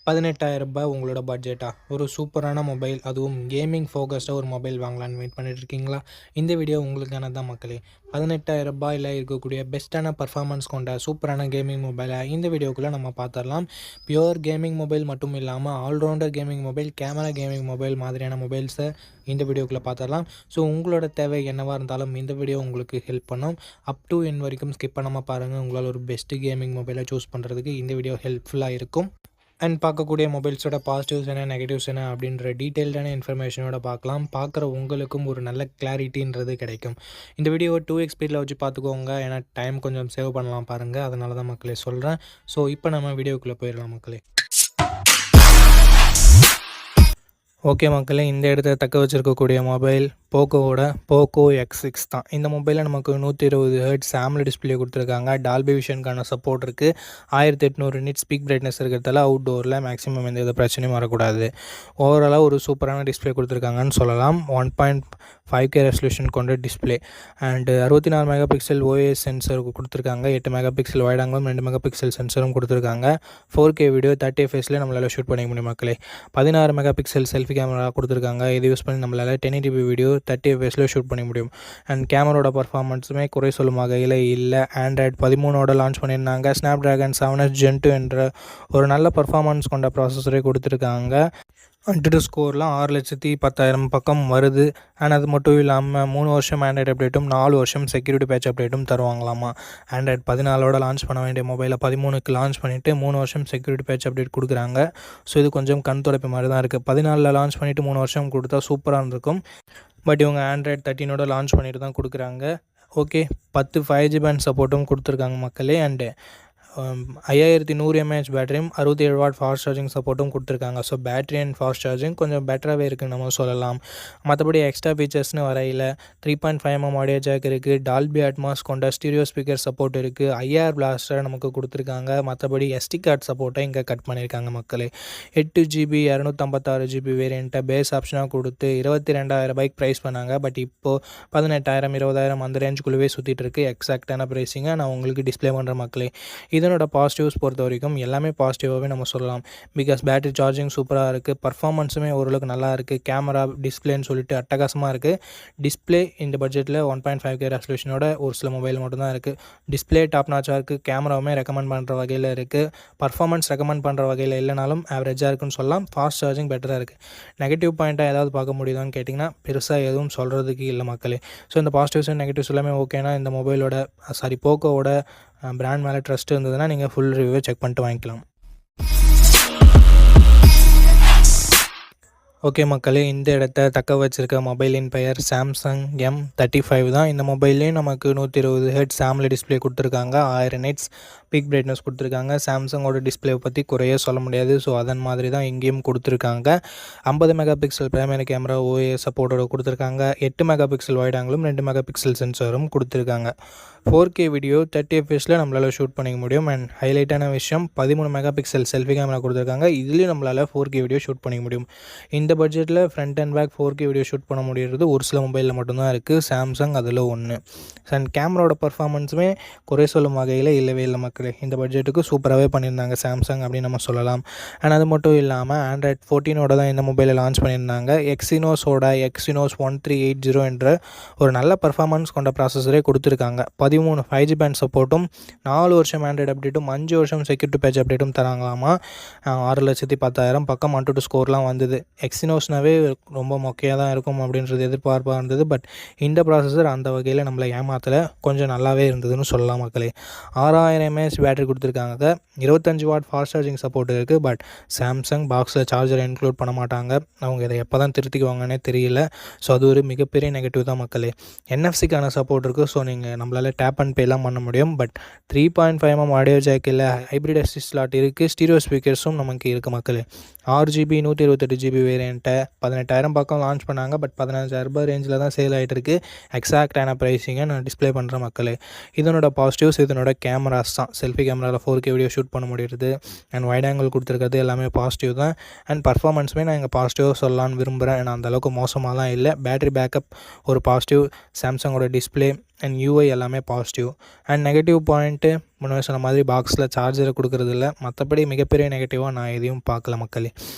ரூ. 18,000 உங்களோட பட்ஜெட்டா? ஒரு சூப்பரான மொபைல், அதுவும் கேமிங் ஃபோகஸ்டாக ஒரு மொபைல் வாங்கலான்னு வெயிட் பண்ணிட்டு இருக்கீங்களா? இந்த வீடியோ உங்களுக்கானது தான் மக்களே. ரூ. 18,000 இருக்கக்கூடிய பெஸ்ட்டான பர்ஃபார்மன்ஸ் கொண்ட சூப்பரான கேமிங் மொபைலை இந்த வீடியோக்குள்ளே நம்ம பார்த்துடலாம். பியூர் கேமிங் மொபைல் மட்டும் இல்லாமல் allrounder gaming mobile, camera gaming mobile மாதிரியான மொபைல்ஸை இந்த வீடியோக்குள்ளே பார்த்துடலாம். ஸோ உங்களோட தேவை என்னவாக இருந்தாலும் இந்த வீடியோ உங்களுக்கு ஹெல்ப் பண்ணும். அப் டு என் வரைக்கும் ஸ்கிப் பண்ணாமல் பாருங்கள். உங்களால் ஒரு பெஸ்ட்டு கேமிங் மொபைலை சூஸ் பண்ணுறதுக்கு இந்த வீடியோ ஹெல்ப்ஃபுல்லாக இருக்கும். அண்ட் பார்க்கக்கூடிய மொபைல்ஸோட பாசிட்டிவ்ஸ் என்ன, நெகட்டிவ்ஸ் என்ன அப்படின்ற டீட்டெயில்டான இன்ஃபர்மேஷனோட பார்க்கலாம். பார்க்குற உங்களுக்கும் ஒரு நல்ல கிளாரிட்டின்றது கிடைக்கும். இந்த வீடியோவை 2x ஸ்பீடில் வச்சு பார்த்துக்கோங்க. ஏன்னா டைம் கொஞ்சம் சேவ் பண்ணலாம் பாருங்கள். அதனால தான் மக்களே சொல்கிறேன். ஸோ இப்போ நம்ம வீடியோக்குள்ளே போயிடலாம் மக்களே. ஓகே மக்களே, இந்த இடத்த தக்க வச்சுருக்கக்கூடிய மொபைல் போக்கோவோட போக்கோ X6 தான். இந்த மொபைலில் நமக்கு 120 ஹெர்ட்ஸ் AMOLED டிஸ்பிளே கொடுத்துருக்காங்க. டால்பி விஷனுக்கான சப்போர்ட் இருக்குது. 1800 நிட் ஸ்பீக் பிரைட்னஸ் இருக்கிறதால அவுட்டோரில் மேக்ஸிமம் எந்த வித பிரச்சனையும் வரக்கூடாது. ஓவராலாக ஒரு சூப்பரான டிஸ்பிளே கொடுத்துருக்காங்கன்னு சொல்லலாம். 1.5K ரெசல்யூஷன் கொண்ட display and 64 megapixel OIS sensor கொடுத்துருக்காங்க. 8 மெகா பிக்சல் வைட் ஆங்கிலும் 2 மெகா பிக்சல் சென்சரும் கொடுத்துருக்காங்க. 4K வீடியோ 30 fps நம்மளால் ஷூட் பண்ணிக்க முடியும் மக்களே. 16 மெகா பிக்சல் செல்ஃபி கேமரா கொடுத்துருக்காங்க. இது யூஸ் பண்ணி நம்மளால் 1080p வீடியோ 30 fps ஷூட் பண்ண முடியும். அண்ட் கேமராவோட பர்ஃபார்மன்ஸுமே குறை சொல்லும் வகையில் இல்லை. ஆண்ட்ராய்ட் 13 லான்ச் பண்ணியிருந்தாங்க. ஸ்னாப்ட்ராகன் 7s Gen 2 என்ற ஒரு நல்ல பர்ஃபார்மன்ஸ் கொண்ட ப்ராசஸரே கொடுத்துருக்காங்க. அன்டு ஸ்கோர்லாம் 6,10,000 பக்கம் வருது. அண்ட் அது மட்டும் இல்லாமல் 3 வருஷம் ஆண்ட்ராய்டு அப்டேட்டும் 4 வருஷம் செக்யூரிட்டி பேட்ச் அப்டேட்டும் தருவாங்களாமா. ஆண்ட்ராய்டு 14 லான்ச் பண்ண வேண்டிய மொபைலை 13க்கு லான்ச் பண்ணிவிட்டு 3 வருஷம் செக்யூரிட்டி பேட்ச் அப்டேட் கொடுக்குறாங்க. ஸோ இது கொஞ்சம் கண் துடைப்பு மாதிரி தான் இருக்குது. 14 லான்ச் பண்ணிவிட்டு 3 வருஷம் கொடுத்தா சூப்பராக இருந்திருக்கும். பட் இவங்க ஆண்ட்ராய்டு 13 லான்ச் பண்ணிட்டு தான் கொடுக்குறாங்க. ஓகே, 10 5G பேண்ட் சப்போர்ட்டும் கொடுத்துருக்காங்க மக்களே. And 5100 mAh பேட்டரியும் 67 what fast charging சப்போர்ட்டும் கொடுத்துருக்காங்க. So battery and fast charging கொஞ்சம் பெட்டராகவே இருக்குதுன்னு நம்ம சொல்லலாம். மற்றபடி எக்ஸ்ட்ரா ஃபீச்சர்ஸ்னு வரையில் 3.5mm ஆடியோ ஜாக் இருக்குது. டால்பி அட்மாஸ் கொண்ட ஸ்டீரியோ ஸ்பீக்கர் சப்போர்ட் இருக்குது. IR பிளாஸ்டர் நமக்கு கொடுத்துருக்காங்க. மற்றபடி SD கார்டு சப்போர்ட்டை இங்கே கட் பண்ணியிருக்காங்க மக்களே. 8GB 256GB வேரியண்ட்டை பேஸ் ஆப்ஷனாக கொடுத்து 22,000 ப்ரைஸ் பண்ணாங்க. பட் இப்போது 18,000 20,000 அந்த ரேஞ்சுக்குள்ளவே சுற்றிட்டு இருக்குது. எக்ஸாக்டான ப்ரைஸிங்கை நான் உங்களுக்கு டிஸ்பிளே பண்ணுற மக்களே. இதனோட பாசிட்டிவ்ஸ் பொறுத்த வரைக்கும் எல்லாமே பாசிட்டிவாகவே நம்ம சொல்லலாம். பிகாஸ் பேட்டரி சார்ஜிங் சூப்பராக இருக்குது. பர்ஃபார்மன்ஸுமே ஓரளவுக்கு நல்லா இருக்குது. கேமரா டிஸ்பிளேன்னு சொல்லிட்டு அட்டகாசமாக இருக்குது. டிஸ்பிளே இந்த பட்ஜெட்டில் 1.5K ரெசல்யூஷனோட ஒரு சில மொபைல் மட்டும்தான் இருக்குது. டிஸ்பிளே டாப் நாச்சாக இருக்குது. கேமராவுமே ரெக்கமெண்ட் பண்ணுற வகையில் இருக்குது. பர்ஃபார்மன்ஸ் ரெக்கமெண்ட் பண்ணுற வகையில் இல்லைனாலும் ஆவரேஜாக இருக்குன்னு சொல்லலாம். ஃபாஸ்ட் சார்ஜிங் பெட்டராக இருக்குது. நெகட்டிவ் பாயிண்ட்டாக ஏதாவது பார்க்க முடியுதான்னு கேட்டிங்கன்னா பெருசாக எதுவும் சொல்கிறதுக்கு இல்லை மக்களே. ஸோ இந்த பாசிட்டிவ்ஸ் அண்ட் நெகட்டிவ்ஸ் எல்லாமே ஓகேனா இந்த மொபைலோட போக்கோவோட பிராண்ட் மேலே ட்ரஸ்ட் இருந்ததுன்னா நீங்கள் ஃபுல் ரிவ்யூ செக் பண்ணிட்டு வாங்கிக்கலாம். ஓகே மக்களே, இந்த இடத்த தக்க வச்சிருக்க மொபைலின் பெயர் சாம்சங் M35 தான். இந்த மொபைல்லேயும் நமக்கு 120 ஹெர்ட்ஸ் AMOLED டிஸ்பிளே கொடுத்துருக்காங்க. 1000 nits பிக் பிரைட்னஸ் கொடுத்துருக்காங்க. சாம்சங்கோட டிஸ்பிளே பற்றி குறைய சொல்ல முடியாது. ஸோ அதன் மாதிரி தான் இங்கேயும் கொடுத்துருக்காங்க. 50 megapixel primary camera OIS சப்போர்ட்டோட கொடுத்துருக்காங்க. 8 மெகா பிக்சல் வைட் ஆங்கிலும் 2 மெகா பிக்சல் சென்சாரும் கொடுத்துருக்காங்க. 4K வீடியோ 30 fps நம்மளால் ஷூட் பண்ணிக்க முடியும். அண்ட் ஹைலைட்டான விஷயம் 13 மெகா பிக்சல் செல்ஃபி கேமரா கொடுத்துருக்காங்க. இதுலேயும் நம்மளால் 4K வீடியோ ஷூட் பண்ணிக்க முடியும். இந்த பட்ஜெட்டில் front and back 4K video shoot பண்ண முடியுறது ஒரு சில மொபைலில் மட்டும்தான் இருக்குது. சாம்சங் அதில் ஒன்று. அண்ட் கேமராவோட பர்ஃபார்மன்ஸுமே குறை சொல்லும் வகையில் இல்லவே இல்லை மக்களே. இந்த பட்ஜெட்டுக்கு சூப்பராகவே பண்ணியிருந்தாங்க சாம்சங் அப்படின்னு நம்ம சொல்லலாம். அண்ட் அது மட்டும் இல்லாமல் ஆண்ட்ராய்ட் 14 தான் இந்த மொபைலை லான்ச் பண்ணியிருந்தாங்க. Exynos 1380 என்ற ஒரு நல்ல பர்ஃபார்மன்ஸ் கொண்ட ப்ராசஸரே கொடுத்துருக்காங்க. 13 5G பேண்ட் சப்போர்ட்டும் 4 வருஷம் ஆண்ட்ராய்டு அப்டேட்டும் 5 வருஷம் செக்யூரிட்டி பேட்ச் அப்டேட்டும் தராங்களாமா. 6,10,000 பக்கம் அன்டு ஸ்கோர்லாம் வந்தது. எக்ஸினோஸ்னாவே ரொம்ப மொக்கையாக தான் இருக்கும் அப்படின்றது எதிர்பார்ப்பாக இருந்தது. பட் இந்த ப்ராசஸர் அந்த வகையில் நம்மளை ஏமாத்தலை, கொஞ்சம் நல்லாவே இருந்ததுன்னு சொல்லலாம் மக்களே. 6000 mAh பேட்டரி கொடுத்துருக்காங்க. 25 வாட் ஃபாஸ்ட் சார்ஜிங் சப்போர்ட் இருக்குது. பட் சாம்சங் பாக்ஸில் சார்ஜரை இன்க்ளூட் பண்ண மாட்டாங்க. அவங்க இதை எப்போ தான் திருத்திக்குவாங்கன்னே தெரியல. ஸோ அது ஒரு மிகப்பெரிய நெகட்டிவ் தான் மக்களே. NFC சப்போர்ட் இருக்குது. ஸோ நீங்கள் நம்மளால் டேப் அண்ட் பேலாம் பண்ண முடியும். பட் 3.5mm ஆடியோ ஜாக் இல்லை, ஹைப்ரிட் SD ஸ்லாட் இருக்குது. ஸ்டீரியோ ஸ்பீக்கர்ஸும் நமக்கு இருக்குது மக்களே. 6GB 128GB வேரியண்ட்டை 18,000 பக்கம் லான்ச் பண்ணாங்க. பட் 15,000 ரேஞ்சில் தான் சேல் ஆகிட்டு இருக்குது. எக்ஸாக்டான ப்ரைஸிங்கை நான் டிஸ்பிளே பண்ணுற மக்களே. இதனோட பாசிட்டிவ்ஸ் இதனோட கேமராஸ் தான். செல்ஃபி கேமராவில் 4K வீடியோ ஷூட் பண்ண முடியுது. அண்ட் வைட் ஆங்கிள் கொடுத்துருக்கிறது எல்லாமே பாசிட்டிவ் தான். அண்ட் பர்ஃபார்மன்ஸுமே நான் இங்கே பாசிட்டிவாக சொல்லலான்னு விரும்புகிறேன். ஏன்னா அந்தளவுக்கு மோசமாகலாம் இல்லை. பேட்டரி பேக்கப் ஒரு பாசிட்டிவ், சாம்சங்கோட டிஸ்பிளே அண்ட் யூஐ எல்லாமே பாசிட்டிவ். அண்ட் நெகட்டிவ் பாயிண்ட்டு முன்னாடி சொன்ன மாதிரி பாக்ஸில் சார்ஜரை கொடுக்குறதில்ல. மற்றபடி மிகப்பெரிய நெகட்டிவாக நான் எதையும் பார்க்கல மக்களே.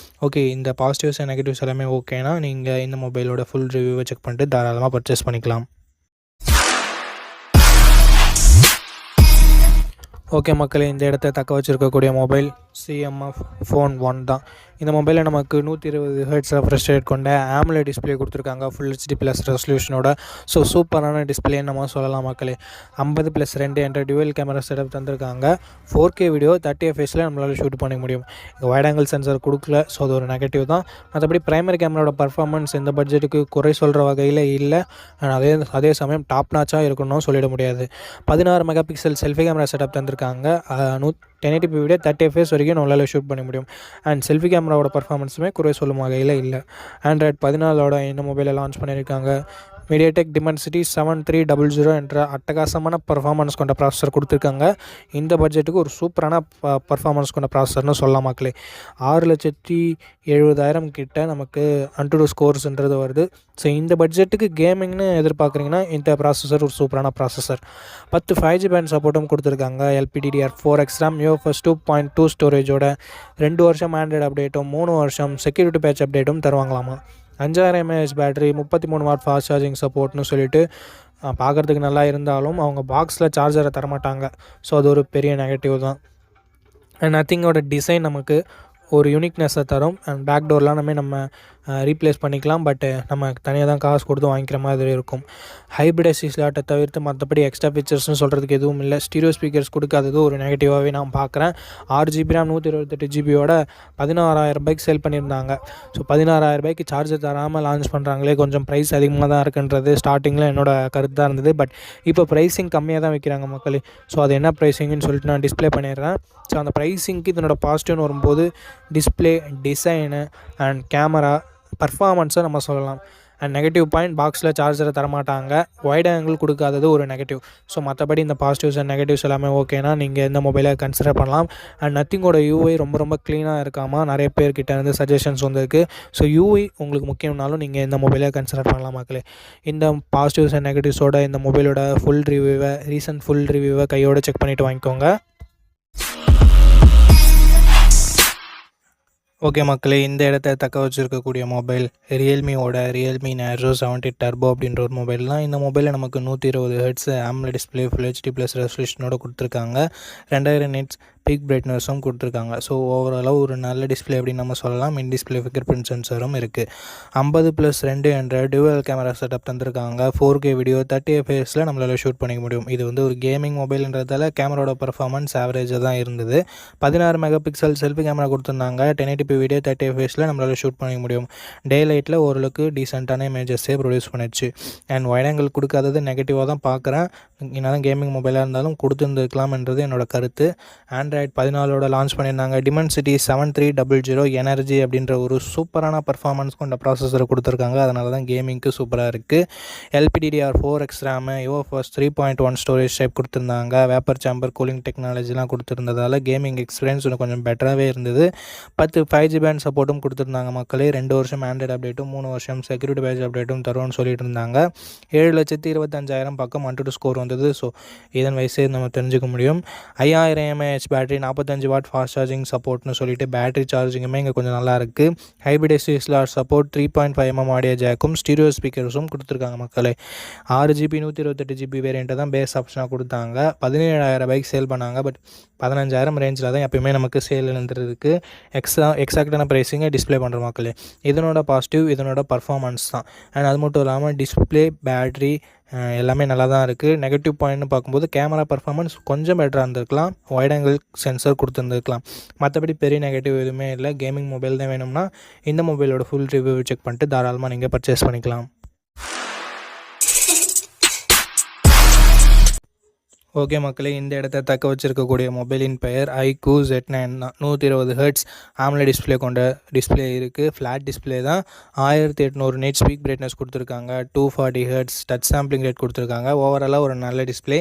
ஓகே, இந்த பாசிட்டிவ்ஸ் அண்ட் நெகட்டிவ்ஸ் எல்லாமே ஓகேனா நீங்கள் இந்த மொபைலோட ஃபுல் ரிவ்யூவை செக் பண்ணிட்டு தாராளமாக பர்ச்சேஸ் பண்ணிக்கலாம். ஓகே மக்களே, இந்த இடத்த தக்க வச்சுருக்கக்கூடிய மொபைல் CMF Phone 1 தான். இந்த மொபைலில் நமக்கு 120 Hz ரெஃப்ரெஷ் ரேட் கொண்ட AMOLED டிஸ்பிளே கொடுத்துருக்காங்க, ஃபுல் HD ப்ளஸ் ரெசல்யூஷனோட. ஸோ சூப்பரான டிஸ்பிளேன்னு நம்ம சொல்லலாம் மக்களே. 50+2 என்ற டுவல் கேமரா செட்டப் தந்திருக்காங்க. 4K வீடியோ 30 fps நம்மளால் ஷூட் பண்ண முடியும். இங்கே வைட் ஆங்கிள் சென்சார் கொடுக்கல, ஸோ அது ஒரு நெகட்டிவ் தான். மற்றபடி பிரைமரி கேமராவோட பர்ஃபார்மன்ஸ் இந்த பட்ஜெட்டுக்கு குறை சொல்கிற வகையில் இல்லை. அதே சமயம் டாப் நாச்சாக இருக்கணும்னு சொல்லிட முடியாது. 16 மெகாபிக்சல் செல்ஃபி கேமரா செட்டப் தந்திருக்காங்க. 1080p வீடியோ 30 fps வரைக்கும் நம்மளால் ஷூட் பண்ண முடியும். அண்ட் செல்ஃபி கேமராவோட பர்ஃபார்மன்ஸுமே குறை சொல்லும் வகையில் இல்லை. Android 14 இந்த மொபைலை லான்ச் பண்ணியிருக்காங்க. MediaTek Dimensity 7300 என்ற அட்டகாசமான பர்ஃபார்மன்ஸ் கொண்ட ப்ராசஸர் கொடுத்துருக்காங்க. இந்த பட்ஜெட்டுக்கு ஒரு சூப்பரான பர்ஃபார்மன்ஸ் கொண்ட ப்ராசஸர்னு சொல்லலாம் மக்களே. 6,70,000 கிட்ட நமக்கு AnTuTu ஸ்கோர்ஸ்ன்றது வருது. ஸோ இந்த பட்ஜெட்டுக்கு கேமிங்னு எதிர்பார்க்குறீங்கன்னா இந்த ப்ராசஸர் ஒரு சூப்பரான ப்ராசஸர். 10 5G பேண்ட் சப்போர்ட்டும் கொடுத்துருக்காங்க. LPDDR4X RAM, UFS 2.2 ஸ்டோரேஜோட 2 வருஷம் ஆண்ட்ராய்டு அப்டேட்டும் 3 வருஷம் செக்யூரிட்டி பேட்ச் அப்டேட்டும் தருவாங்களாமா. 5000 mAh battery, 33 watt fast charging சப்போர்ட்னு சொல்லிட்டு பார்க்குறதுக்கு நல்லா இருந்தாலும் அவங்க பாக்ஸில் சார்ஜரை தரமாட்டாங்க. ஸோ அது ஒரு பெரிய நெகட்டிவ் தான். அண்ட் நத்திங்கோட டிசைன் நமக்கு ஒரு யூனிக்னஸை தரும். அண்ட் பேக் டோர்லாம் நம்ம ரீப்ளேஸ் பண்ணிக்கலாம். பட் நம்ம தனியாக தான் காசு கொடுத்து வாங்கிக்கிற மாதிரி இருக்கும். ஹைப்ரிட் எஸ்டி ஸ்லாட்டை தவிர்த்து மற்றபடி எக்ஸ்ட்ரா ஃபீச்சர்ஸ்னு சொல்கிறதுக்கு எதுவும் இல்லை. ஸ்டீரியோ ஸ்பீக்கர்ஸ் கொடுக்காதது ஒரு நெகட்டிவாகவே நான் பார்க்குறேன். 6GB RAM 128GB 16,000 சேல் பண்ணியிருந்தாங்க. ஸோ 16,000 சார்ஜர் தராமல் லான்ச் பண்ணுறாங்களே, கொஞ்சம் ப்ரைஸ் அதிகமாக தான் இருக்குன்றது ஸ்டார்டிங்கில் என்னோடய கருத்து தான் இருந்தது. பட் இப்போ ப்ரைஸிங் கம்மியாக தான் வைக்கிறாங்க மக்களே. ஸோ அது என்ன ப்ரைஸிங்னு சொல்லிட்டு நான் டிஸ்பிளே பண்ணிடுறேன். ஸோ அந்த ப்ரைஸிங்க்கு இதனோட பாசிட்டிவ்னு வரும்போது டிஸ்பிளே, டிசைனு அண்ட் கேமரா பர்ஃபார்மன்ஸை நம்ம சொல்லலாம். அண்ட் நெகட்டிவ் பாயிண்ட், பாக்ஸில் சார்ஜரை தரமாட்டாங்க. வைட் ஆங்கிள் கொடுக்காதது ஒரு நெகட்டிவ். ஸோ மற்றபடி இந்த பாசிட்டிவ்ஸ் அண்ட் நெகட்டிவ்ஸ் எல்லாமே ஓகேனா நீங்கள் இந்த மொபைலை கன்சிடர் பண்ணலாம். அண்ட் நத்திங்கோட யூஐ ரொம்ப க்ளீனாக இருக்காமல் நிறைய பேர்கிட்ட இருந்து சஜஷன்ஸ் வந்திருக்கு. ஸோ யூஐ உங்களுக்கு முக்கியம்னாலும் நீங்கள் இந்த மொபைலை கன்சிடர் பண்ணலாம் மக்களே. இந்த பாசிட்டிவ்ஸ் அண்ட் நெகட்டிவ்ஸோட இந்த மொபைலோட ரீசன்ட் ஃபுல் ரிவ்யூவை கையோடு செக் பண்ணிவிட்டு வாங்கிக்கோங்க. ஓகே மக்களே, இந்த இடத்த தக்க வச்சுருக்கக்கூடிய மொபைல் ரியல்மி Narzo 70 டர்போ அப்படின்ற ஒரு மொபைல் தான். இந்த மொபைலில் நமக்கு 120 Hz AMOLED display, full HD plus ரெசல்யூஷனோட கொடுத்துருக்காங்க. 2000 nits பீக் பிரைட்னஸும் கொடுத்துருக்காங்க. ஸோ ஓவராலாக ஒரு நல்ல டிஸ்பிளே அப்படின்னு நம்ம சொல்லலாம். இன் டிஸ்பிளே ஃபிங்கர் பிரிண்ட் சென்சரும் இருக்குது. 50+2 என்ற டுவல் கேமரா செட்டப் தந்திருக்காங்க. 4K வீடியோ 30 fps நம்மளால் ஷூட் பண்ணிக்க முடியும். இது ஒரு கேமிங் மொபைல்ன்றதால கேமராவோட பர்ஃபார்மன்ஸ் ஆவரேஜாக தான் இருந்தது. 16 மெகாபிக்சல் செல்ஃபி கேமரா கொடுத்துருந்தாங்க. 1080p வீடியோ 30 fps நம்மளால் ஷூட் பண்ணிக்க முடியும். டே லைட்டில் ஓரளவுக்கு டீசெண்டான இமேஜஸே ப்ரொடியூஸ் பண்ணிடுச்சு. அண்ட் வைட் ஆங்கிள் கொடுக்காதது நெகட்டிவாக தான் பார்க்குறேன். என்னதான் கேமிங் மொபைலாக இருந்தாலும் கொடுத்துருந்துருக்கலாம்ன்றது என்னோட கருத்து. Android 14 லான்ச் பண்ணியிருந்தாங்க. Dimensity 7300 எனர்ஜி அப்படின்ற ஒரு சூப்பரான பர்ஃபார்மன்ஸ் கொண்ட ப்ராசஸரை கொடுத்துருக்காங்க. அதனால தான் கேமிங்க்கு சூப்பராக இருக்குது. LPDDR4X RAM, UFS 3.1 storage type கொடுத்துருந்தாங்க. வேப்பர் சேம்பர் கூலிங் டெக்னாலஜிலாம் கொடுத்துருந்ததால் கேமிங் எக்ஸ்பீரியன்ஸ் இன்னும் கொஞ்சம் பெட்டராகவே இருந்தது. 10 5G பேண்ட் சப்போர்ட்டும் கொடுத்துருந்தாங்க மக்களே. 2 வருஷம் ஆண்ட்ராய்டு அப்டேட்டும் 3 வருஷம் செக்யூரிட்டி பேட்ச் அப்டேட்டும் தருவோம்னு சொல்லிட்டு இருந்தாங்க. 7,25,000 பக்கம் AnTuTu ஸ்கோர் வந்தது. ஸோ இதன் வயசே நம்ம தெரிஞ்சுக்க முடியும். 5000 mAh battery, 45 watt fast charging சப்போர்ட்னு சொல்லிட்டு பேட்டரி சார்ஜிங்குமே இங்கே கொஞ்சம் நல்லா இருக்குது. Hybrid SD slot support, 3.5mm audio ஜாக்கும் ஸ்டீரியோ ஸ்பீக்கர்ஸும் கொடுத்துருக்காங்க மக்களே. 6GB 128GB வேரியண்ட்டை தான் பேஸ் ஆப்ஷனாக கொடுத்தாங்க. 17,000 சேல் பண்ணாங்க. பட் 15,000 ரேஞ்சில் தான் எப்பயுமே நமக்கு சேல் இருந்துருக்கு. எக்ஸாக்டான ப்ரைஸிங்கை டிஸ்பிளே பண்ணுற மக்களே. இதனோட பாசிட்டிவ் இதனோட பர்ஃபார்மன்ஸ் தான். அண்ட் அது மட்டும் இல்லாமல் டிஸ்பிளே, பேட்ரி எல்லாமே நல்லா தான் இருக்குது. நெகட்டிவ் பாயிண்ட்னு பார்க்கும்போது கேமரா பர்ஃபார்மன்ஸ் கொஞ்சம் பெட்டராக இருந்திருக்கலாம். வைட் ஆங்கிள் சென்சர் கொடுத்துருந்துருக்கலாம். மற்றபடி பெரிய நெகட்டிவ் எதுவுமே இல்லை. கேமிங் மொபைல் தான் வேணும்னா இந்த மொபைலோட ஃபுல் ரிவ்யூ செக் பண்ணிட்டு தாராளமாக நீங்கள் பர்ச்சேஸ் பண்ணிக்கலாம். ஓகே மக்களே, இந்த இடத்த தக்க வச்சிருக்கக்கூடிய மொபைலின் பெயர் iQOO Z9 தான். 120 ஹெர்ட்ஸ் AMOLED டிஸ்பிளே கொண்ட டிஸ்பிளே இருக்குது. ஃப்ளாட் டிஸ்பிளே தான். 1800 nits ஸ்பீக் பிரைட்னஸ் கொடுத்துருக்காங்க. 240 ஹெர்ட்ஸ் டச் சாம்பிளிங் ரேட் கொடுத்துருக்காங்க. ஓவராலாக ஒரு நல்ல டிஸ்பிளே.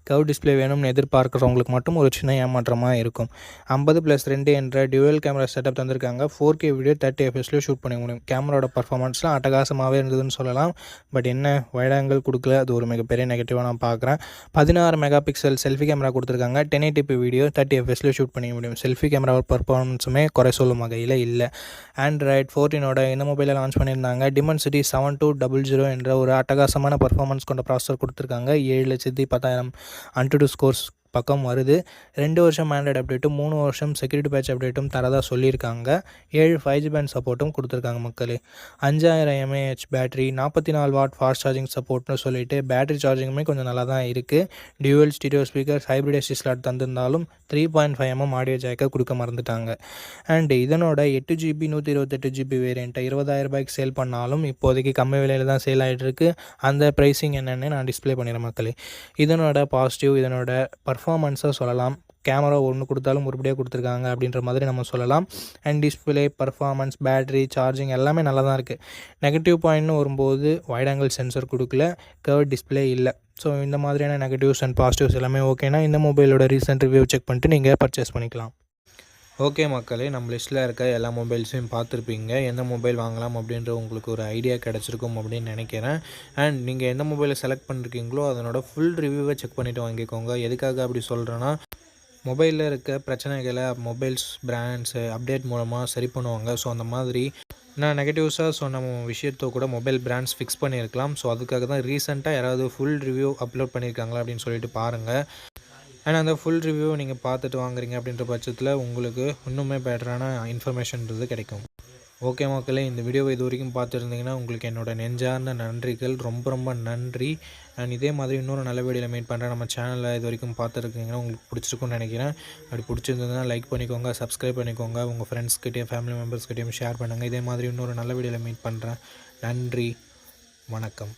கர்வ் டிஸ்பிளே வேணும்னு எதிர்பார்க்குறவங்களுக்கு மட்டும் ஒரு சின்ன ஏமாற்றமாக இருக்கும். 50+2 என்ற டியூவல் கேமரா செட்டப் தந்திருக்காங்க. 4K வீடியோ 30 fps ஷூட் பண்ண முடியும். கேமராவோட பர்ஃபார்மன்ஸ்லாம் அட்டகாசமாகவே இருந்ததுன்னு சொல்லலாம். பட் என்ன வைட் ஆங்கிள் கொடுக்கல, அது ஒரு மிகப்பெரிய நெகட்டிவாக நான் பார்க்குறேன். 16 மெகா பிக்சல் செல்ஃபி கேமரா கொடுத்துருக்காங்க. 1080p வீடியோ 30 fps ஷூட் பண்ணிக்க முடியும். செல்ஃபி கேமரா பர்ஃபார்மன்ஸுமே குறை சொல்லும் வகையில் இல்லை. Android 14 இந்த மொபைலை லான்ச் பண்ணியிருந்தாங்க. Dimensity 7200 என்ற ஒரு அட்டகாசமான பர்ஃபார்மன்ஸ் கொண்ட ப்ராசஸர் கொடுத்துருக்காங்க. 7,10,000 AnTuTu ஸ்கோர்ஸ் பக்கம் வருது. 2 வருஷம் ஆண்ட்ராய்டு அப்டேட்டும் 3 வருஷம் செக்யூரிட்டி பேட்ச் அப்டேட்டும் தரதாக சொல்லியிருக்காங்க. 7 5G பேண்ட் சப்போர்ட்டும் கொடுத்துருக்காங்க மக்களே. 5000 mAh battery, 44 watt fast charging சப்போர்ட்னு சொல்லிட்டு பேட்டரி சார்ஜிங்குமே கொஞ்சம் நல்லா தான் இருக்குது. Dual stereo speaker, hybrid SD slot தந்திருந்தாலும் 3.5mm ஆடியோ ஜாக்கை கொடுக்க மறந்துட்டாங்க. அண்ட் இதனோட 8GB 128GB வேரியண்ட்டை 20,000 ரூபாய்க்கு சேல் பண்ணாலும் இப்போதைக்கு கம்மி விலையில் தான் சேல் ஆகிட்டு இருக்கு. அந்த ப்ரைஸிங் என்னென்னு நான் டிஸ்பிளே பண்ணிடுறேன் மக்களே. இதனோட பாசிட்டிவ், இதனோட பர்ஃபார்மன்ஸாக சொல்லலாம். கேமரா ஒன்று கொடுத்தாலும் உருப்படியாக கொடுத்துருக்காங்க அப்படின்ற மாதிரி நம்ம சொல்லலாம். And display, performance, battery, charging எல்லாமே நல்லா தான் இருக்குது. நெகட்டிவ் பாயிண்ட்னு வரும்போது வைட் ஆங்கிள் சென்சர் கொடுக்கல, கர்வ் டிஸ்பிளே இல்லை. ஸோ இந்த மாதிரியான நெகட்டிவ்ஸ் அண்ட் பாசிட்டிவ்ஸ் எல்லாமே ஓகேனா இந்த மொபைலோட ரீசெண்ட் ரிவ்யூ செக் பண்ணிட்டு நீங்கள் பர்ச்சேஸ் பண்ணிக்கலாம். ஓகே மக்களே, நம்ம லிஸ்ட்டில் இருக்க எல்லா மொபைல்ஸையும் பார்த்துருப்பீங்க. எந்த மொபைல் வாங்கலாம் அப்படின்ற உங்களுக்கு ஒரு ஐடியா கிடச்சிருக்கும் அப்படின்னு நினைக்கிறேன். அண்ட் நீங்கள் எந்த மொபைலை செலக்ட் பண்ணிருக்கீங்களோ அதனோட ஃபுல் ரிவ்யூவை செக் பண்ணிவிட்டு வாங்கிக்கோங்க. எதுக்காக அப்படி சொல்கிறேன்னா, மொபைலில் இருக்க பிரச்சனைகளை மொபைல்ஸ் பிராண்ட்ஸு அப்டேட் மூலமாக சரி பண்ணுவாங்க. ஸோ அந்த மாதிரி நான் நெகட்டிவ்ஸாக சொன்ன விஷயத்தை கூட மொபைல் பிராண்ட்ஸ் ஃபிக்ஸ் பண்ணியிருக்கலாம். ஸோ அதுக்காக தான் ரீசெண்டாக யாராவது ஃபுல் ரிவ்யூ அப்லோட் பண்ணியிருக்காங்களா அப்படின்னு சொல்லிட்டு பாருங்கள். அண்ட் அந்த ஃபுல் ரிவ்யூ நீங்கள் பார்த்துட்டு வாங்குறீங்க அப்படின்ற பட்சத்தில் உங்களுக்கு இன்னுமே பெட்டரான இன்ஃபர்மேஷன்றது கிடைக்கும். ஓகே மக்களே, இந்த வீடியோவை இது வரைக்கும் பார்த்துருந்தீங்கன்னா உங்களுக்கு என்னோடய நெஞ்சார்ந்த நன்றிகள். ரொம்ப ரொம்ப நன்றி. அண்ட் இதே மாதிரி இன்னொரு நல்ல வீடியோவில் மீட் பண்ணுறேன். நம்ம சேனலில் இது வரைக்கும் பார்த்துருக்கீங்கன்னா உங்களுக்கு பிடிச்சிருக்குன்னு நினைக்கிறேன். அப்படி பிடிச்சிருந்ததுன்னா லைக் பண்ணிக்கோங்க, சப்ஸ்கிரைப் பண்ணிக்கோங்க, உங்கள் ஃப்ரெண்ட்ஸ்கிட்டையும் ஃபேமிலி மெம்பர்ஸ்கிட்டையும் ஷேர் பண்ணுங்கள். இதே மாதிரி இன்னொரு நல்ல வீடியோவில் மீட் பண்ணுறேன். நன்றி, வணக்கம்.